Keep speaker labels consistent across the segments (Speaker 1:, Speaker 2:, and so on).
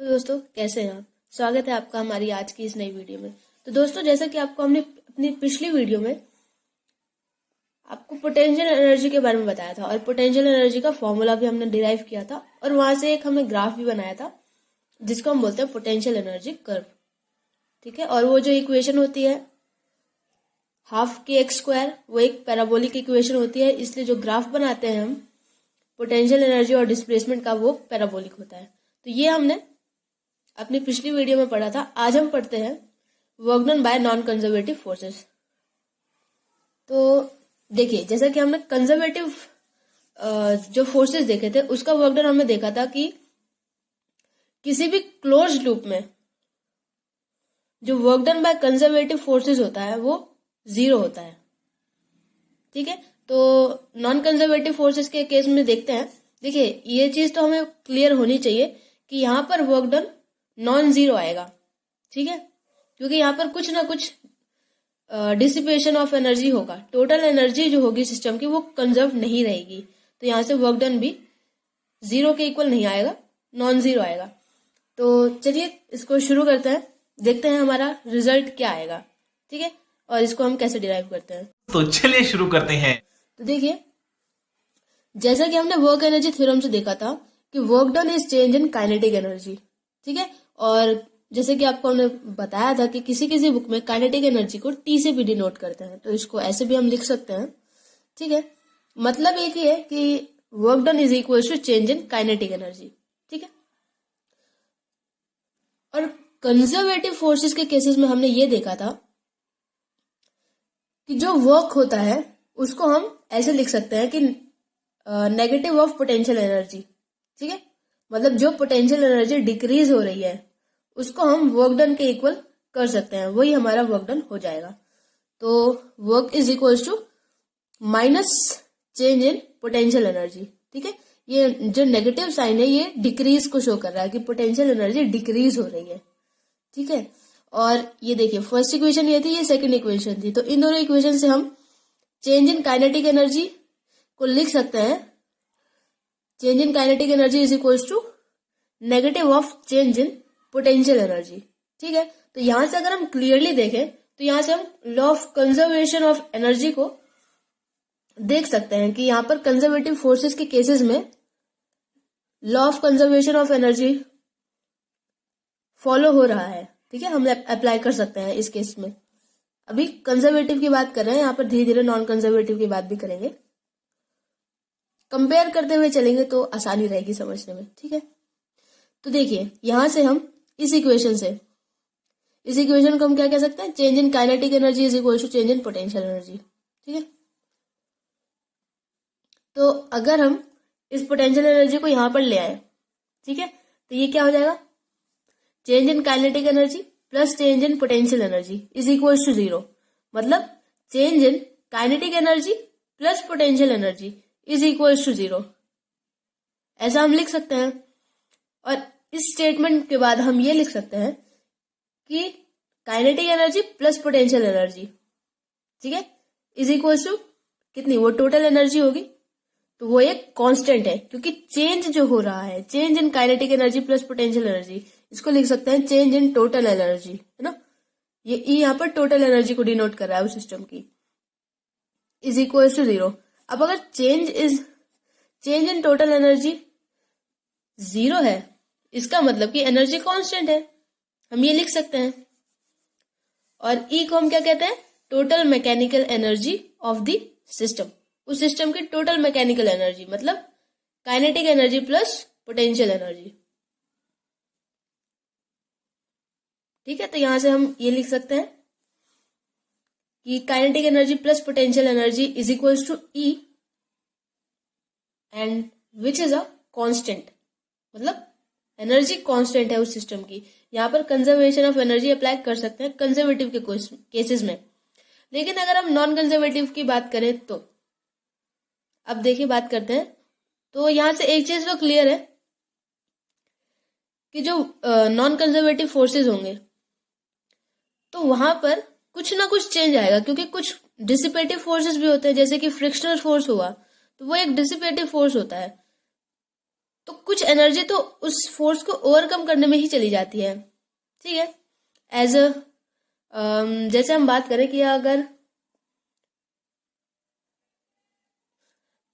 Speaker 1: तो दोस्तों कैसे हैं आप। स्वागत है आपका हमारी आज की इस नई वीडियो में। तो दोस्तों जैसा कि आपको हमने अपनी पिछली वीडियो में आपको पोटेंशियल एनर्जी के बारे में बताया था और पोटेंशियल एनर्जी का फॉर्मूला भी हमने डिराइव किया था और वहां से एक हमने ग्राफ भी बनाया था जिसको हम बोलते हैं पोटेंशियल एनर्जी कर्व। ठीक है, और वो जो इक्वेशन होती है ½ वो एक पैराबोलिक इक्वेशन होती है, इसलिए जो ग्राफ बनाते हैं हम पोटेंशियल एनर्जी और डिस्प्लेसमेंट का वो पैराबोलिक होता है। तो ये हमने अपनी पिछली वीडियो में पढ़ा था। आज हम पढ़ते हैं work done by non conservative forces. तो देखिए, जैसा कि हमने कंजर्वेटिव जो फोर्सेस देखे थे उसका वर्क डन हमने देखा था कि किसी भी क्लोज्ड लूप में जो work done by conservative forces होता है वो 0 होता है। ठीक है, तो नॉन कंजर्वेटिव फोर्सेस के केस में देखते हैं। देखिए, ये चीज तो हमें क्लियर होनी चाहिए कि यहाँ पर वर्क डन नॉन जीरो आएगा। ठीक है, क्योंकि यहाँ पर कुछ ना कुछ डिसिपेशन ऑफ एनर्जी होगा। टोटल एनर्जी जो होगी सिस्टम की वो कंजर्व नहीं रहेगी, तो यहाँ से वर्क डन भी 0 के इक्वल नहीं आएगा, नॉन जीरो आएगा। तो चलिए इसको शुरू करते हैं, देखते हैं हमारा रिजल्ट क्या आएगा। ठीक है, और इसको हम कैसे डिराइव करते हैं।
Speaker 2: तो चलिए शुरू करते हैं।
Speaker 1: तो देखिए, जैसा कि हमने वर्क एनर्जी थ्योरम से देखा था कि work done is change in kinetic energy. ठीक है, और जैसे कि आपको हमने बताया था कि किसी किसी बुक में काइनेटिक एनर्जी को T से भी डिनोट करते हैं, तो इसको ऐसे भी हम लिख सकते हैं। ठीक है, मतलब एक ही है कि work done is equal to change in kinetic energy. ठीक है, और कंजर्वेटिव फोर्सेस के केसेस में हमने ये देखा था कि जो वर्क होता है उसको हम ऐसे लिख सकते हैं कि नेगेटिव ऑफ पोटेंशियल एनर्जी। ठीक है, मतलब जो पोटेंशियल एनर्जी डिक्रीज हो रही है उसको हम वर्क डन के इक्वल कर सकते हैं, वही हमारा वर्क डन हो जाएगा। तो work is equals to minus change in potential energy. ठीक है, ये जो नेगेटिव साइन है ये डिक्रीज को शो कर रहा है कि पोटेंशियल एनर्जी डिक्रीज हो रही है। ठीक है, और ये देखिए फर्स्ट इक्वेशन ये थी, ये सेकंड इक्वेशन थी, तो इन दोनों इक्वेशन से हम चेंज इन काइनेटिक एनर्जी को लिख सकते हैं। Change in kinetic energy is equals to negative of change in potential energy. ठीक है, तो यहां से अगर हम क्लियरली देखें तो यहां से हम law of conservation of energy को देख सकते हैं कि यहां पर कंजर्वेटिव फोर्सेस के केसेस में law of conservation of energy follow हो रहा है। ठीक है, हम अप्लाई कर सकते हैं इस केस में। अभी कंजर्वेटिव की बात कर रहे हैं, यहाँ पर धीरे धीरे नॉन कंजर्वेटिव की बात भी करेंगे। कंपेयर करते हुए चलेंगे तो आसानी रहेगी समझने में। ठीक है, तो देखिए यहां से हम इस इक्वेशन को हम क्या कह सकते हैं, change in kinetic energy is equal to change in potential energy. ठीक है, तो अगर हम इस पोटेंशियल एनर्जी को यहां पर ले आए, ठीक है, तो ये क्या हो जाएगा, change in kinetic energy plus change in potential energy is equal to 0। मतलब change in kinetic energy plus potential energy is equal to 0, ऐसा हम लिख सकते हैं। और इस स्टेटमेंट के बाद हम ये लिख सकते हैं कि kinetic energy plus potential energy, ठीक है, इज इक्वल टू कितनी, वो टोटल एनर्जी होगी, तो वो एक कांस्टेंट है क्योंकि चेंज जो हो रहा है, change in kinetic energy plus potential energy, इसको लिख सकते हैं चेंज इन टोटल एनर्जी, है ना। ये ई यहाँ पर टोटल एनर्जी को डिनोट कर रहा है उस सिस्टम की, इज इक्वल टू 0। अब अगर चेंज इन टोटल एनर्जी 0 है, इसका मतलब कि एनर्जी कांस्टेंट है, हम ये लिख सकते हैं। और ई को हम क्या कहते हैं, total mechanical energy of the system, उस सिस्टम की टोटल मैकेनिकल एनर्जी, मतलब kinetic energy plus potential energy. ठीक है, तो यहां से हम ये लिख सकते हैं कि kinetic energy plus potential energy is equals to E and which is a constant, मतलब एनर्जी कांस्टेंट है उस सिस्टम की। यहाँ पर कंजर्वेशन ऑफ एनर्जी अप्लाई कर सकते हैं कंजर्वेटिव के केसेस में। लेकिन अगर हम नॉन कंजर्वेटिव की बात करें तो अब देखिए बात करते हैं, तो यहां से एक चीज तो क्लियर है कि जो नॉन कंजर्वेटिव फोर्सेस होंगे तो वहां पर कुछ ना कुछ चेंज आएगा, क्योंकि कुछ डिसिपेटिव फोर्सेस भी होते हैं, जैसे कि फ्रिक्शनल फोर्स हुआ तो वो एक डिसिपेटिव फोर्स होता है। तो कुछ एनर्जी तो उस फोर्स को ओवरकम करने में ही चली जाती है, ठीक है। एज जैसे हम बात करें कि अगर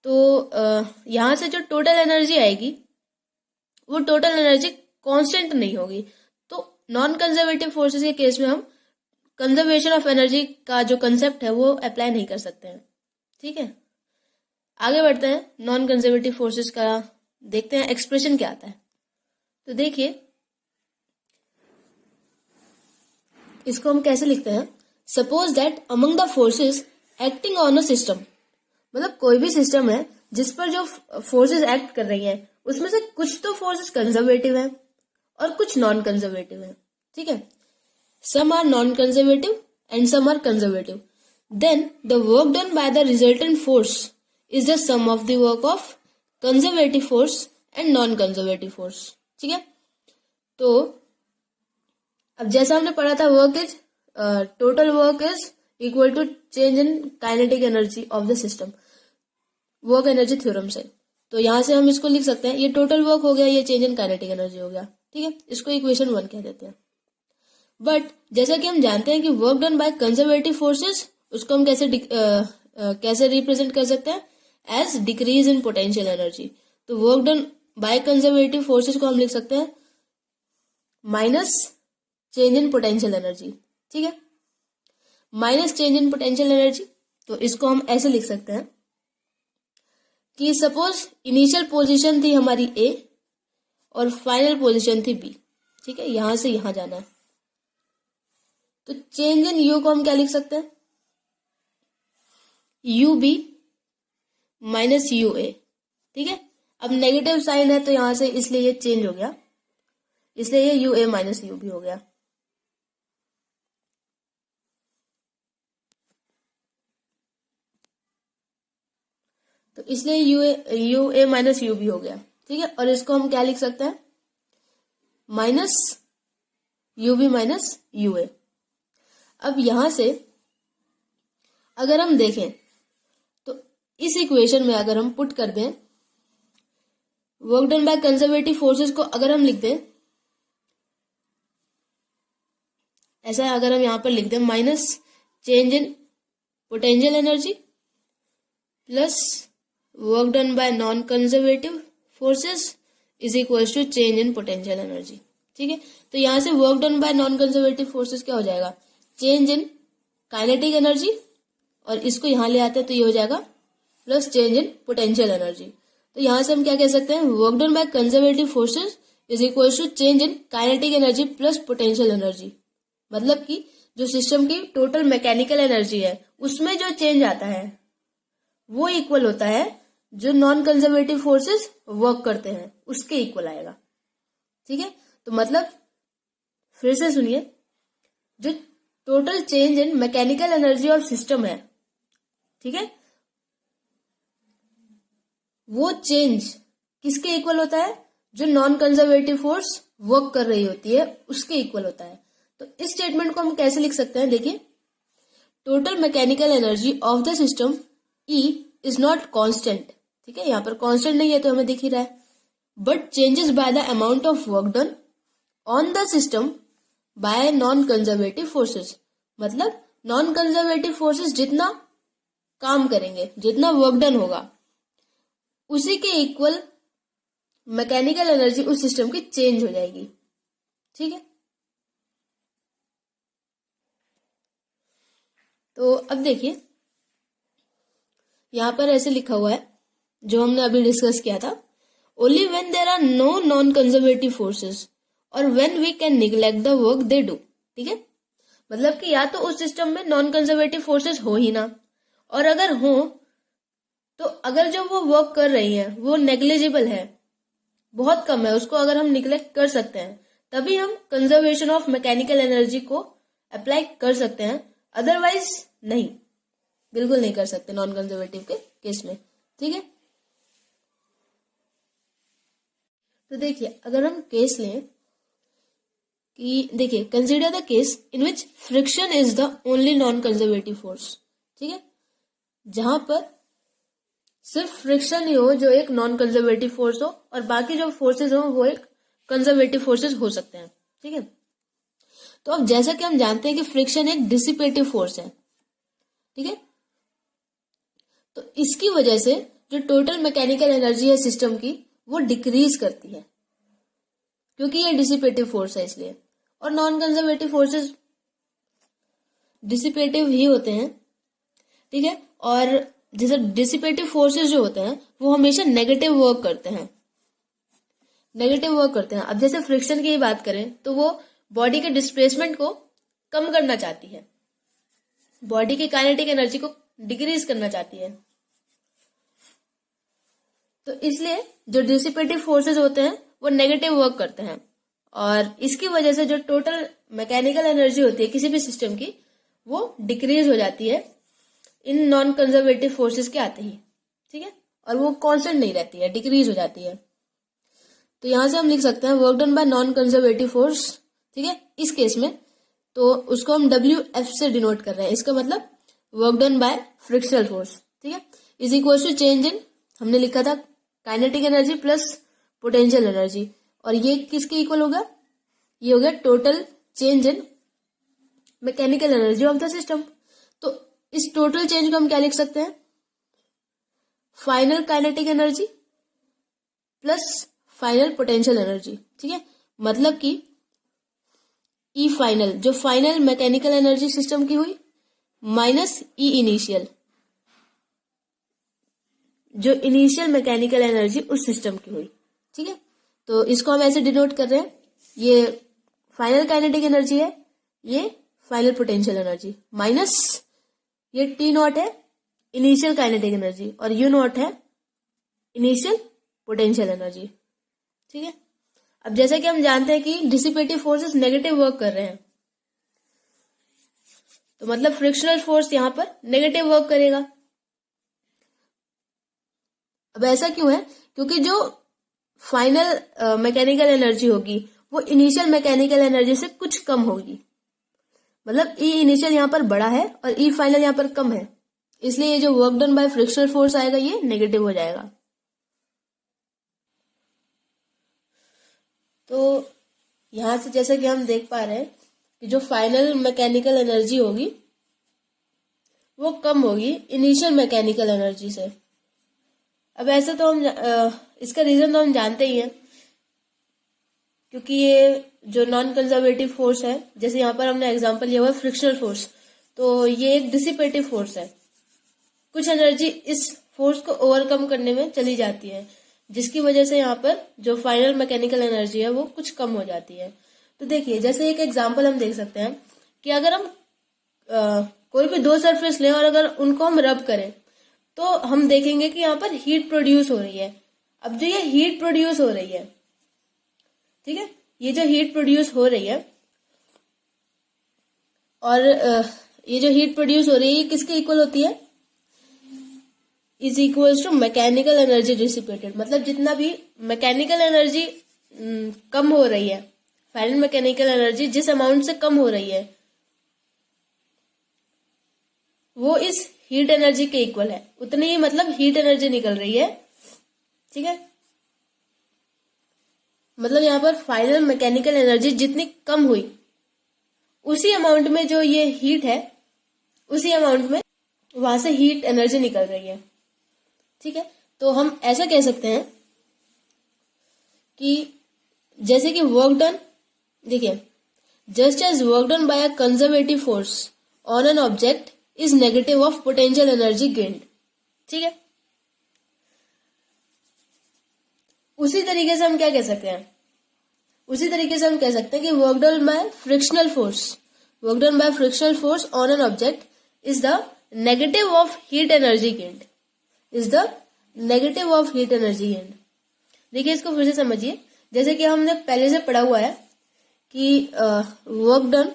Speaker 1: तो यहाँ से जो टोटल एनर्जी आएगी वो टोटल एनर्जी कांस्टेंट नहीं होगी। तो नॉन कंजर्वेटिव फोर्सेस के केस में हम कंजर्वेशन ऑफ एनर्जी का जो कंसेप्ट है वो अप्लाई नहीं कर सकते हैं, ठीक है। आगे बढ़ते हैं, नॉन कंजर्वेटिव फोर्सेस का देखते हैं एक्सप्रेशन क्या आता है। तो देखिए इसको हम कैसे लिखते हैं। Suppose that among the forces acting on a system, मतलब कोई भी सिस्टम है जिस पर जो फोर्सेस एक्ट कर रही हैं उसमें से कुछ तो फोर्सेस कंजर्वेटिव हैं और कुछ नॉन कंजर्वेटिव हैं, ठीक है। Some are non conservative and some are conservative. Then the work done by the resultant force is the sum of the work of conservative force and non conservative force, ठीक है। तो अब जैसा हमने पढ़ा था, work is total work is equal to change in kinetic energy of the system, work energy theorem से। तो यहां से हम इसको लिख सकते हैं, ये टोटल वर्क हो गया, ये चेंज इन काइनेटिक एनर्जी हो गया, ठीक है। इसको इक्वेशन 1 कह देते हैं। बट जैसा कि हम जानते हैं कि work done by conservative forces, उसको हम कैसे रिप्रेजेंट कर सकते हैं, as decrease in potential energy. तो work done by conservative forces को हम लिख सकते हैं minus change in potential energy, ठीक है। Minus change in potential energy, तो इसको हम ऐसे लिख सकते हैं कि सपोज इनिशियल पोजीशन थी हमारी ए और फाइनल पोजीशन थी बी, ठीक है। यहां से यहां जाना है, तो चेंज इन यू को हम क्या लिख सकते हैं, यू बी माइनस यू ए, ठीक है। अब नेगेटिव साइन है तो यहां से इसलिए ये चेंज हो गया, इसलिए ये U A minus U B हो गया। तो इसलिए U A minus U B हो गया, ठीक है। और इसको हम क्या लिख सकते हैं, minus U B minus U A. अब यहां से अगर हम देखें तो इस इक्वेशन में अगर हम पुट कर दें work done by conservative forces को, अगर हम लिख दें ऐसा, अगर हम यहां पर लिख दें minus change in potential energy plus work done by non conservative forces is equal to change in potential energy, ठीक है। तो यहां से work done by non conservative forces क्या हो जाएगा, चेंज इन काइनेटिक एनर्जी, और इसको यहां ले आते हैं तो ये हो जाएगा plus change in potential energy. तो यहां से हम क्या कह सकते हैं, work done by conservative forces is equal to change in kinetic energy plus potential energy. मतलब कि जो सिस्टम की टोटल मैकेनिकल एनर्जी है उसमें जो चेंज आता है वो इक्वल होता है जो नॉन कंजर्वेटिव फोर्सेस वर्क करते हैं उसके इक्वल आएगा, ठीक है। तो मतलब फिर से सुनिए, जो total change in mechanical energy of system है, ठीक है, वो चेंज किसके इक्वल होता है, जो नॉन कंजर्वेटिव फोर्स वर्क कर रही होती है उसके इक्वल होता है। तो इस स्टेटमेंट को हम कैसे लिख सकते हैं, देखिए, total mechanical energy of the system E is not constant, ठीक है। यहां पर कांस्टेंट नहीं है तो हमें दिख ही रहा है, but changes by the amount of work done on the system by non conservative forces. मतलब नॉन कंजर्वेटिव फोर्सेस जितना काम करेंगे, जितना वर्क डन होगा, उसी के इक्वल मैकेनिकल एनर्जी उस सिस्टम की चेंज हो जाएगी, ठीक है। तो अब देखिए यहां पर ऐसे लिखा हुआ है जो हमने अभी डिस्कस किया था, only when there are no non conservative forces और when we can neglect the work they do, ठीक है। मतलब कि या तो उस सिस्टम में नॉन कंजर्वेटिव फोर्सेस हो ही ना, और अगर हो तो अगर जो वो वर्क कर रही है वो नेग्लिजिबल है, बहुत कम है, उसको अगर हम निग्लेक्ट कर सकते हैं तभी हम कंजर्वेशन ऑफ मैकेनिकल एनर्जी को अप्लाई कर सकते हैं, अदरवाइज नहीं, बिल्कुल नहीं कर सकते नॉन कंजर्वेटिव के केस में, ठीक है। तो देखिए अगर हम केस लें कि देखिए, consider the case in which friction is the only non conservative force, ठीक है, जहां पर सिर्फ फ्रिक्शन ही हो जो एक नॉन कंजर्वेटिव फोर्स हो, और बाकी जो फोर्सेज हो वो एक कंजर्वेटिव फोर्सेज हो सकते हैं। ठीक है, तो अब जैसा कि हम जानते हैं कि फ्रिक्शन एक डिसिपेटिव फोर्स है। ठीक है, तो इसकी वजह से जो टोटल मैकेनिकल एनर्जी है सिस्टम की वो डिक्रीज करती है, क्योंकि ये डिसिपेटिव फोर्स है इसलिए। और नॉन कंजर्वेटिव फोर्सेस डिसिपेटिव ही होते हैं। ठीक है, और जैसे डिसिपेटिव फोर्सेस जो होते हैं वो हमेशा नेगेटिव वर्क करते हैं, नेगेटिव वर्क करते हैं। अब जैसे फ्रिक्शन की ही बात करें तो वो बॉडी के डिस्प्लेसमेंट को कम करना चाहती है, बॉडी की काइनेटिक एनर्जी को डिक्रीज करना चाहती है। तो इसलिए जो डिसिपेटिव फोर्सेस होते हैं वो नेगेटिव वर्क करते हैं, और इसकी वजह से जो टोटल मैकेनिकल एनर्जी होती है किसी भी सिस्टम की वो डिक्रीज हो जाती है इन नॉन कंजर्वेटिव फोर्सेस के आते ही। ठीक है, और वो कांस्टेंट नहीं रहती है, डिक्रीज हो जाती है। तो यहां से हम लिख सकते हैं work done by non conservative force. ठीक है, इस केस में तो उसको हम WF से डिनोट कर रहे हैं, इसका मतलब work done by frictional force. ठीक है, is equal to change in, हमने लिखा था kinetic energy plus potential energy, और ये किसके इक्वल होगा, ये हो गया total change in mechanical energy of the system. तो इस टोटल चेंज को हम क्या लिख सकते हैं, final kinetic energy plus final potential energy. ठीक है, मतलब कि ई फाइनल, जो फाइनल मैकेनिकल एनर्जी सिस्टम की हुई, माइनस ई इनिशियल, जो इनिशियल मैकेनिकल एनर्जी उस सिस्टम की हुई। ठीक है, तो इसको हम ऐसे डिनोट कर रहे हैं, ये फाइनल काइनेटिक एनर्जी है, ये फाइनल पोटेंशियल एनर्जी, माइनस ये T नॉट है इनिशियल काइनेटिक एनर्जी, और U नॉट है इनिशियल पोटेंशियल एनर्जी। ठीक है, अब जैसा कि हम जानते हैं कि डिसिपेटिव फोर्सेस नेगेटिव वर्क कर रहे हैं, तो मतलब फ्रिक्शनल फोर्स यहां पर नेगेटिव वर्क करेगा। अब ऐसा क्यों है, क्योंकि जो फाइनल मैकेनिकल एनर्जी होगी वो इनिशियल मैकेनिकल एनर्जी से कुछ कम होगी, मतलब ई इनिशियल यहां पर बड़ा है और ई फाइनल यहां पर कम है, इसलिए ये जो work done by frictional force आएगा ये नेगेटिव हो जाएगा। तो यहां से जैसा कि हम देख पा रहे हैं कि जो फाइनल मैकेनिकल एनर्जी होगी वो कम होगी इनिशियल मैकेनिकल एनर्जी से। अब ऐसे तो हम इसका रीजन तो हम जानते ही हैं, क्योंकि ये जो नॉन कंजर्वेटिव फोर्स है, जैसे यहाँ पर हमने एग्जांपल लिया हुआ है फ्रिक्शनल फोर्स, तो ये एक डिसिपेटिव फोर्स है, कुछ एनर्जी इस फोर्स को ओवरकम करने में चली जाती है, जिसकी वजह से यहाँ पर जो फाइनल मैकेनिकल एनर्जी है वो कुछ कम हो जाती है। तो देखिए, जैसे एक एग्जांपल हम देख सकते हैं कि अगर हम कोई भी दो सरफेस लें और अगर उनको हम रब करें तो हम देखेंगे कि यहाँ पर हीट प्रोड्यूस हो रही है। अब जो ये हीट प्रोड्यूस हो रही है, ठीक है, ये जो हीट प्रोड्यूस हो रही है और ये जो हीट प्रोड्यूस हो रही है ये किसके इक्वल होती है, is equals to mechanical energy dissipated. मतलब जितना भी मैकेनिकल एनर्जी कम हो रही है, फाइनल मैकेनिकल एनर्जी जिस अमाउंट से कम हो रही है वो इस हीट एनर्जी के इक्वल है, उतनी ही मतलब हीट एनर्जी निकल रही है। ठीक है, मतलब यहाँ पर फाइनल मैकेनिकल एनर्जी जितनी कम हुई उसी अमाउंट में जो ये हीट है उसी अमाउंट में वहां से हीट एनर्जी निकल रही है। ठीक है, तो हम ऐसा कह सकते हैं कि जैसे कि वर्क डन, देखिए, just as work done by a conservative force on an object is negative of potential energy gained. ठीक है, उसी तरीके से हम क्या कह सकते हैं, उसी तरीके से हम कह सकते हैं कि work done by frictional force on an object is the negative of heat energy gained, is the negative of heat energy gained. देखिए, इसको फिर से समझिए, जैसे कि हमने पहले से पढ़ा हुआ है कि work done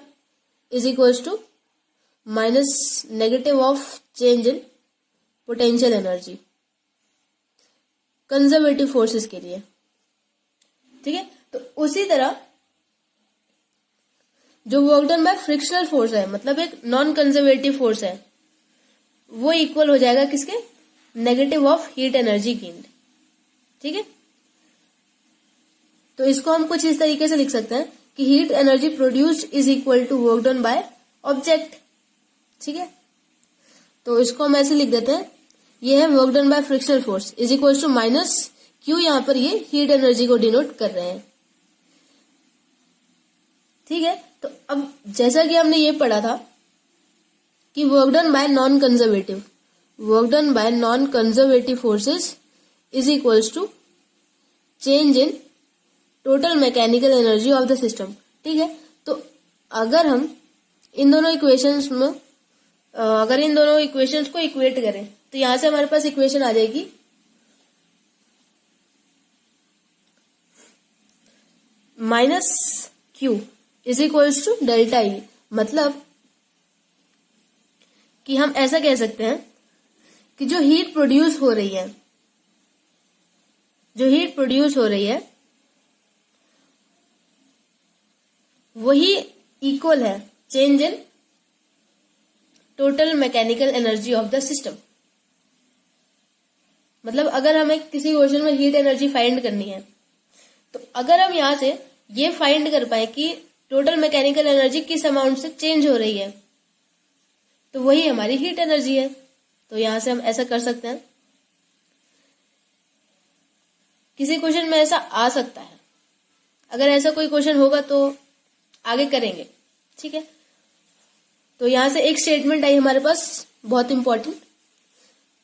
Speaker 1: is equals to minus negative of change in potential energy conservative forces के लिए। ठीक है, तो उसी तरह जो work done by frictional force है, मतलब एक नॉन कंजर्वेटिव फोर्स है, वो इक्वल हो जाएगा किसके, negative of heat energy gained. ठीक है, तो इसको हम कुछ इस तरीके से लिख सकते हैं कि heat energy produced is equal to work done by object. ठीक है, तो इसको हम ऐसे लिख देते हैं, ये है work done by frictional force is equal to minus Q, यहां पर ये हीट एनर्जी को डिनोट कर रहे हैं। ठीक है, तो अब जैसा कि हमने ये पढ़ा था कि work done by non conservative forces is equals to change in total mechanical energy of the system. ठीक है, तो अगर हम इन दोनों इक्वेशंस में इन दोनों इक्वेशंस को इक्वेट करें तो यहां से हमारे पास इक्वेशन आ जाएगी minus Q is equals to delta E. मतलब कि हम ऐसा कह सकते हैं कि जो हीट प्रोड्यूस हो रही है वही इक्वल है change in total mechanical energy of the system. मतलब अगर हमें किसी क्वेश्चन में हीट एनर्जी फाइंड करनी है तो अगर हम यहां से ये फाइंड कर पाए कि टोटल मैकेनिकल एनर्जी किस अमाउंट से चेंज हो रही है तो वही हमारी हीट एनर्जी है। तो यहां से हम ऐसा कर सकते हैं, किसी क्वेश्चन में ऐसा आ सकता है, अगर ऐसा कोई क्वेश्चन होगा तो आगे करेंगे। ठीक है, तो यहां से एक स्टेटमेंट आई हमारे पास बहुत इंपॉर्टेंट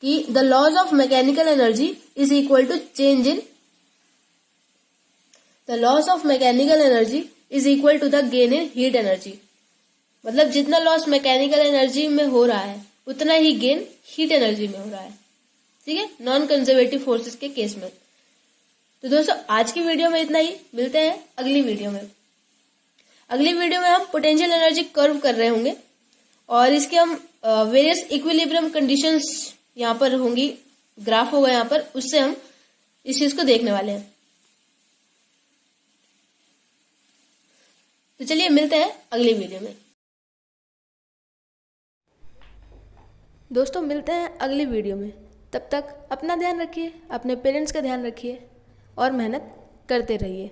Speaker 1: कि the laws of mechanical energy is equal to change in the loss of mechanical energy is equal to the gain in heat energy. मतलब जितना लॉस मैकेनिकल एनर्जी में हो रहा है उतना ही गेन हीट एनर्जी में हो रहा है। ठीक है, नॉन कंजर्वेटिव फोर्सेस के केस में। तो दोस्तों आज की वीडियो में इतना ही, मिलते हैं अगली वीडियो में। अगली वीडियो में हम पोटेंशियल एनर्जी कर्व कर रहे होंगे और इसके हम वेरियस इक्विलिब्रियम कंडीशंस यहाँ पर होंगी, ग्राफ होगा यहाँ पर, उससे हम इस चीज को देखने वाले हैं। तो चलिए मिलते हैं अगली वीडियो में। दोस्तों मिलते हैं अगली वीडियो में, तब तक अपना ध्यान रखिए, अपने पेरेंट्स का ध्यान रखिए और मेहनत करते रहिए।